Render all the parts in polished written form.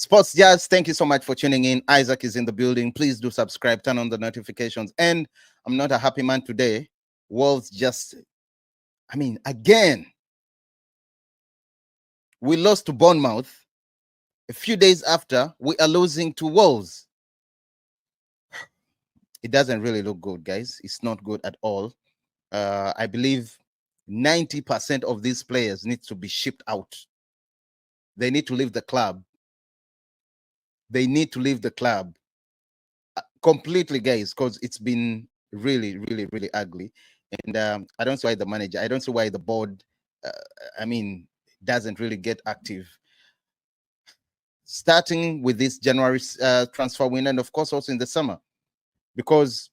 Sports Jazz, thank you so much for tuning in. Isaac is in the building. Please do subscribe, turn on the notifications. And I'm not a happy man today. Wolves just, again, we lost to Bournemouth. A few days after, we are losing to Wolves. It doesn't really look good, guys. It's not good at all. I believe 90% of these players need to be shipped out. They need to leave the club. They need to leave the club completely, guys, because it's been really, really, really ugly. And I don't see why the manager, I don't see why the board, doesn't really get active. Starting with this January transfer window, and of course also in the summer, because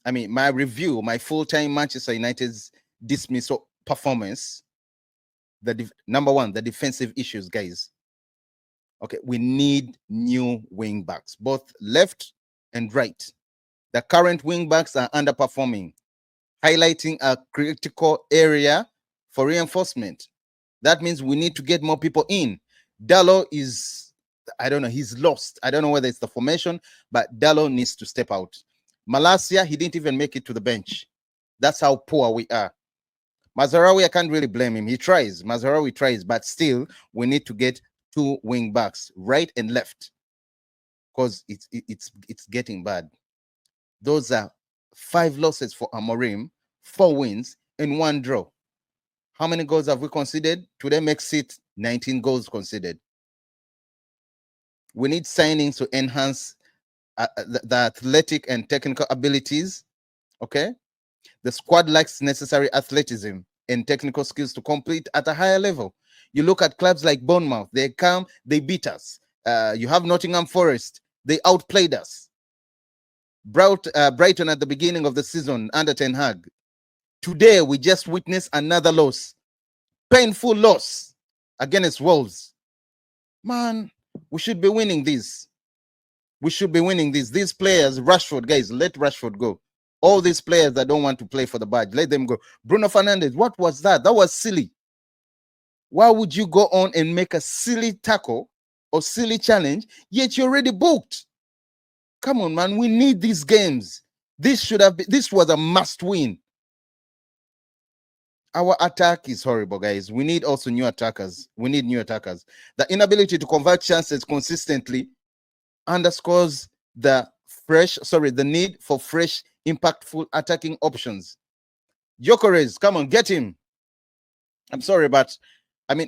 my review, my full-time Manchester United's dismissal performance, number one, the defensive issues, guys. Okay, we need new wing backs, both left and right. The current wing backs are underperforming, highlighting a critical area for reinforcement. That means we need to get more people in. Dallo is, I don't know, he's lost. I don't know whether it's the formation, but Dallo needs to step out. Malacia, he didn't even make it to the bench. That's how poor we are. Mazarawi, I can't really blame him. He tries. Mazarawi tries, but still, we need to get two wing backs, right and left, because it's getting bad. Those are 5 losses for Amorim, 4 wins, and 1 draw. How many goals have we conceded? Today makes it 19 goals conceded. We need signings to enhance the athletic and technical abilities. Okay, the squad lacks necessary athleticism and technical skills to compete at a higher level. You look at clubs like Bournemouth, they come, they beat us. You have Nottingham Forest, they outplayed us. Brighton at the beginning of the season under Ten Hag. Today, we just witnessed another loss. Painful loss against Wolves. Man, we should be winning this. We should be winning this. These players, Rashford, guys, let Rashford go. All these players that don't want to play for the badge, let them go. Bruno Fernandes, what was that? That was silly. Why would you go on and make a silly tackle or silly challenge, yet you're already booked? Come on, man. We need these games. This was a must win. Our attack is horrible, guys. We need also new attackers. We need new attackers. The inability to convert chances consistently underscores the need for fresh, impactful attacking options. Gyökeres, come on, get him. I'm sorry, but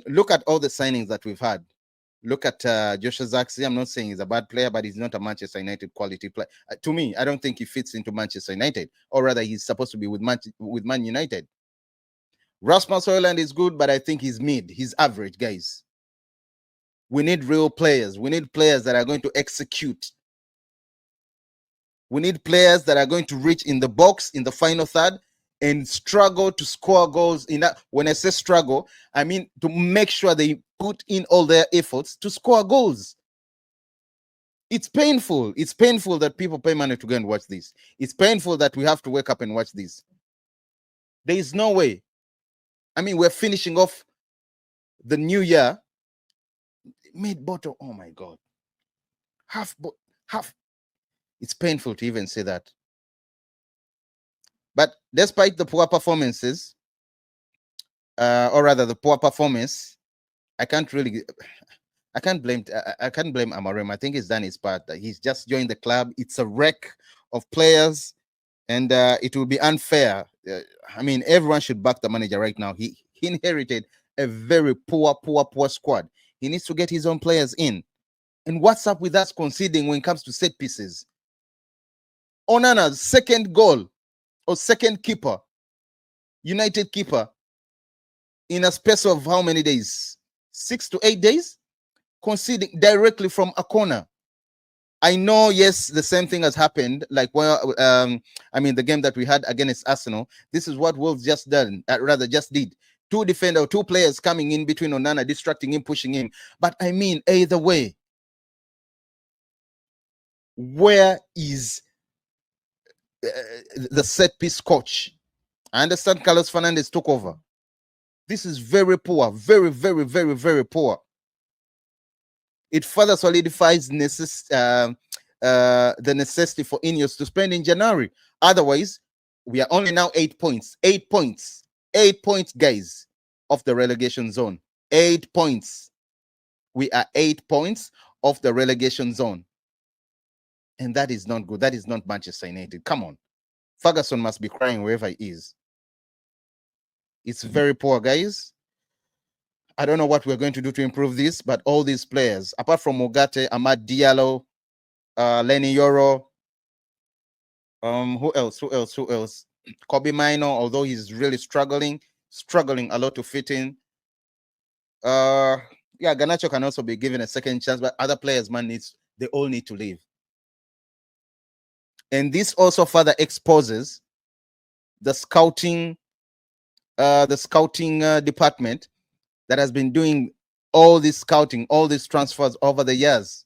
look at all the signings that we've had. Look at Joshua Zirkzee. I'm not saying he's a bad player, but he's not a Manchester United quality player. To me, I don't think he fits into Manchester United, or rather, he's supposed to be with Man United. Rasmus Højlund is good, but I think he's mid. He's average, guys. We need real players. We need players that are going to execute. We need players that are going to reach in the box in the final third and struggle to score goals. When I say struggle, I mean to make sure they put in all their efforts to score goals. It's painful. It's painful that people pay money to go and watch this. It's painful that we have to wake up and watch this. There is no way. We're finishing off the new year. Mid-bottle, oh my God. Half. It's painful to even say that. But despite the poor performances, or rather the poor performance, I can't blame Amorim. I think he's done his part. He's just joined the club. It's a wreck of players, and it will be unfair. Everyone should back the manager right now. He inherited a very poor squad. He needs to get his own players in. And what's up with us conceding when it comes to set pieces? Onana's second goal or second keeper, United keeper, in a space of how many days? 6 to 8 days? Conceding directly from a corner. I know, yes, the same thing has happened. Like, the game that we had against Arsenal. This is what Wolves just did. 2 players coming in between Onana, distracting him, pushing him. But either way, where is the set piece coach? I understand Carlos Fernandes took over. This is very poor. Very, very, very, very poor. It further solidifies the necessity for Ineos to spend in January. Otherwise, we are only now 8 points. 8 points. 8 points, guys, off the relegation zone. 8 points. We are 8 points off the relegation zone. And that is not good. That is not Manchester United. Come on. Ferguson must be crying wherever he is. It's very poor, guys. I don't know what we're going to do to improve this, but all these players, apart from Ugarte, Amad Diallo, Lenny Yoro, who else? Kobe Mino, although he's really struggling a lot to fit in. Yeah, Garnacho can also be given a second chance, but other players, they all need to leave. And this also further exposes the scouting department that has been doing all this scouting, all these transfers over the years.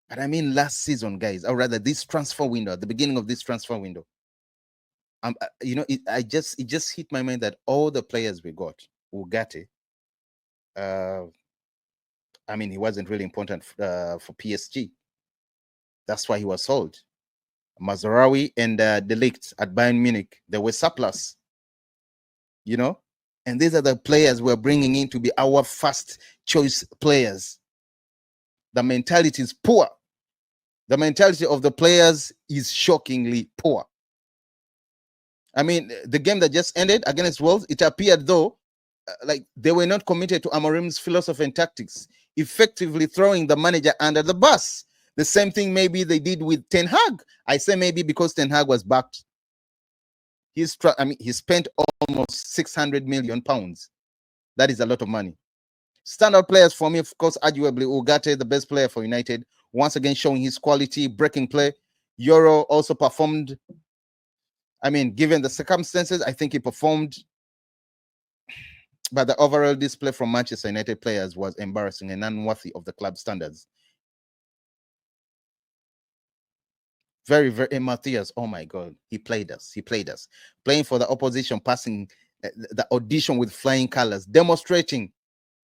But I mean, last season, guys, or rather, this transfer window, at the beginning of this transfer window, it just hit my mind that all the players we got, Ugarte, I mean, he wasn't really important for PSG. That's why he was sold. Mazraoui and De Ligt at Bayern Munich, they were surplus. And these are the players we're bringing in to be our first choice players. The mentality is poor. The mentality of the players is shockingly poor. I mean, the game that just ended against Wolves, it appeared though like they were not committed to Amorim's philosophy and tactics, effectively throwing the manager under the bus. The same thing maybe they did with Ten Hag. I say maybe because Ten Hag was backed. He spent almost 600 million pounds. That is a lot of money. Standout players for me, of course, arguably Ugarte, the best player for United, once again showing his quality, breaking play. Euro also performed. I mean, given the circumstances, I think he performed. But the overall display from Manchester United players was embarrassing and unworthy of the club standards. Very, very. Matthias, oh my God, he played us. Playing for the opposition, passing the audition with flying colors, demonstrating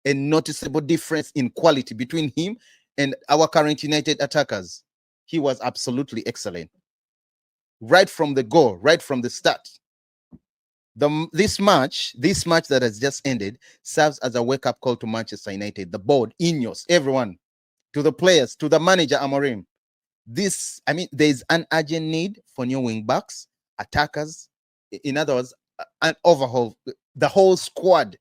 a noticeable difference in quality between him and our current United attackers. He was absolutely excellent. Right from the goal, right from the start. This match that has just ended serves as a wake-up call to Manchester United, the board, Ineos, everyone, to the players, to the manager, Amorim. There's an urgent need for new wing backs, attackers. In other words, an overhaul, the whole squad.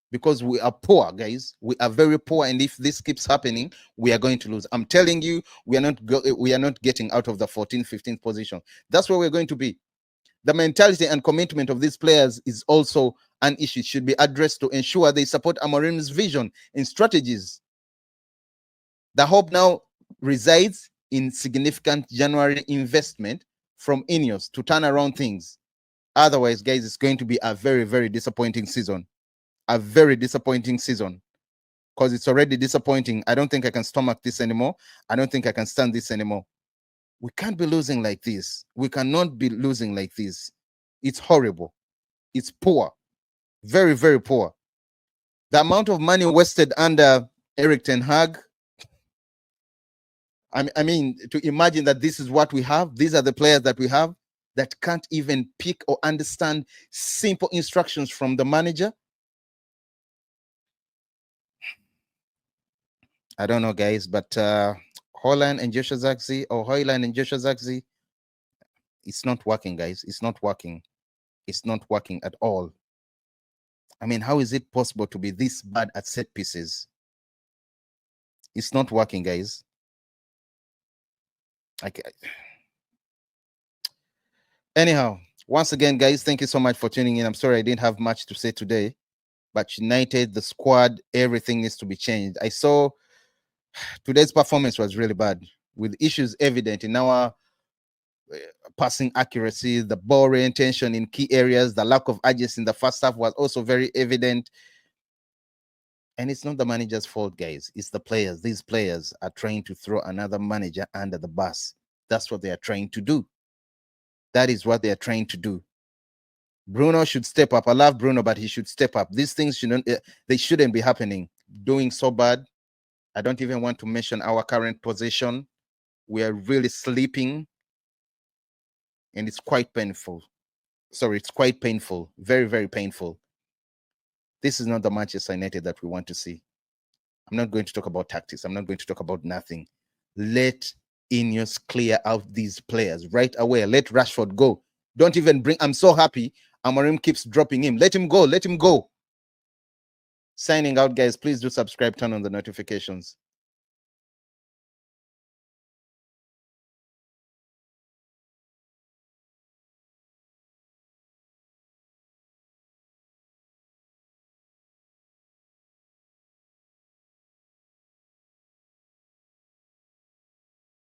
Because we are poor, guys. We are very poor, and if this keeps happening, we are going to lose. I'm telling you, we are not getting out of the 14th, 15th position. That's where we're going to be. The mentality and commitment of these players is also an issue. It should be addressed to ensure they support Amorim's vision and strategies. The hope now resides in significant January investment from Ineos to turn around things. Otherwise, guys, it's going to be a very, very disappointing season. A very disappointing season. Because it's already disappointing. I don't think I can stomach this anymore. I don't think I can stand this anymore. We can't be losing like this. We cannot be losing like this. It's horrible. It's poor. Very, very poor. The amount of money wasted under Erik Ten Hag, I mean, to imagine that this is what we have, these are the players that we have that can't even pick or understand simple instructions from the manager. I don't know, guys, but Hoyland and Joshua Zirkzee, it's not working, guys. It's not working. It's not working at all. I mean, how is it possible to be this bad at set pieces? It's not working, guys. Anyhow, once again, guys, thank you so much for tuning in. I'm sorry I didn't have much to say today, but United, the squad, everything needs to be changed. I saw today's performance was really bad, with issues evident in our passing accuracy, the ball retention in key areas, the lack of urgency in the first half was also very evident. And it's not the manager's fault, guys. It's the players. These players are trying to throw another manager under the bus. That's what they are trying to do. That is what they are trying to do. Bruno should step up. I love Bruno, but he should step up. These things they shouldn't be happening. Doing so bad. I don't even want to mention our current position. We are really sleeping, and it's quite painful. Sorry, it's quite painful. Very, very painful. This is not the Manchester United that we want to see. I'm not going to talk about tactics. I'm not going to talk about nothing. Let Ineos clear out these players right away. Let Rashford go. Don't even bring. I'm so happy Amorim keeps dropping him. Let him go. Let him go. Signing out, guys. Please do subscribe, turn on the notifications.